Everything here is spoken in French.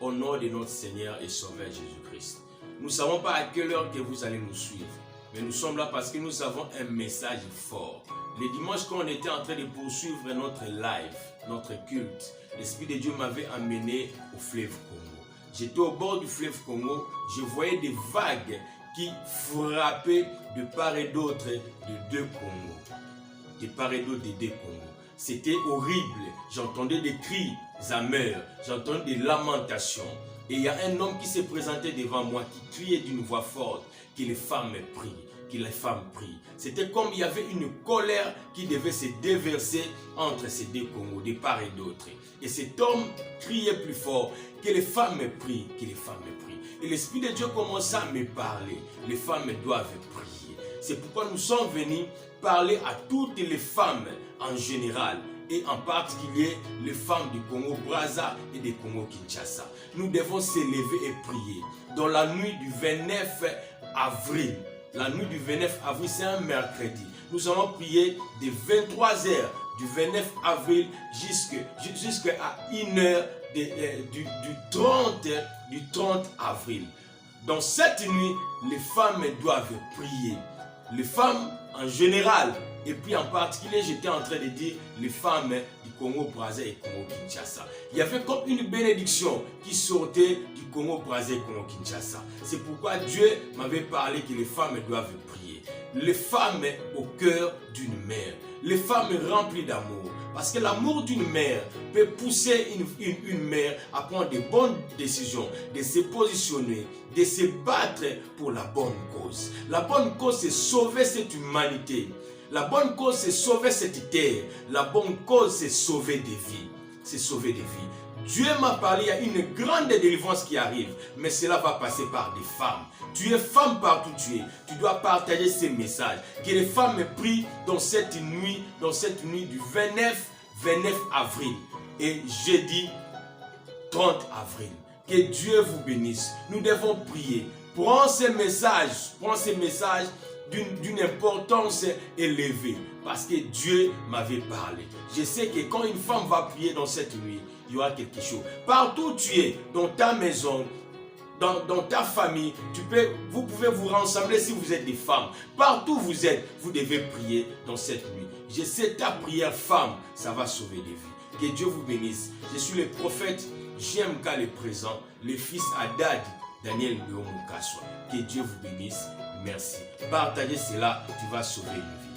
au nom de notre Seigneur et Sauveur Jésus-Christ. Nous ne savons pas à quelle heure que vous allez nous suivre, mais nous sommes là parce que nous avons un message fort. Le dimanche, quand on était en train de poursuivre notre live, notre culte, l'Esprit de Dieu m'avait amené au fleuve Congo. J'étais au bord du fleuve Congo, je voyais des vagues qui frappaient de part et d'autre de deux Congos. De part et d'autre de deux Congos. C'était horrible. J'entendais des cris amers, j'entendais des lamentations. Et il y a un homme qui s'est présenté devant moi, qui criait d'une voix forte, que les femmes prient, que les femmes prient. C'était comme il y avait une colère qui devait se déverser entre ces deux Congos, de part et d'autre. Et cet homme criait plus fort, que les femmes prient, que les femmes prient. Et l'Esprit de Dieu commença à me parler. Les femmes doivent prier. C'est pourquoi nous sommes venus parler à toutes les femmes en général et en particulier les femmes du Congo-Brazza et du Congo-Kinshasa. Nous devons s'élever et prier. Dans la nuit du 29 avril, la nuit du 29 avril, c'est un mercredi. Nous allons prier de 23h du 29 avril jusqu'à 1h du 30 avril. Dans cette nuit, les femmes doivent prier. Les femmes en général, et puis en particulier, j'étais en train de dire les femmes du Congo-Brazza et Congo-Kinshasa. Il y avait comme une bénédiction qui sortait du Congo-Brazza et Congo-Kinshasa. C'est pourquoi Dieu m'avait parlé que les femmes doivent prier. Les femmes au cœur d'une mère. Les femmes remplies d'amour. Parce que l'amour d'une mère peut pousser une mère à prendre de bonnes décisions, de se positionner, de se battre pour la bonne cause. La bonne cause, c'est sauver cette humanité. La bonne cause, c'est sauver cette terre. La bonne cause, c'est sauver des vies. C'est sauver des vies. Dieu m'a parlé, il y a une grande délivrance qui arrive, mais cela va passer par des femmes. Tu es femme partout où tu es. Tu dois partager ces messages. Que les femmes prient dans cette nuit du 29 avril et jeudi 30 avril. Que Dieu vous bénisse. Nous devons prier. Prends ces messages d'une importance élevée. Parce que Dieu m'avait parlé. Je sais que quand une femme va prier dans cette nuit, il y aura quelque chose. Partout où tu es, dans ta maison, dans ta famille, vous pouvez vous rassembler si vous êtes des femmes. Partout où vous êtes, vous devez prier dans cette nuit. Je sais ta prière femme, ça va sauver des vies. Que Dieu vous bénisse. Je suis le prophète JMK le présent, le fils Haddad Daniel Léon Mukaswa. Que Dieu vous bénisse. Merci. Partagez cela, tu vas sauver une vie.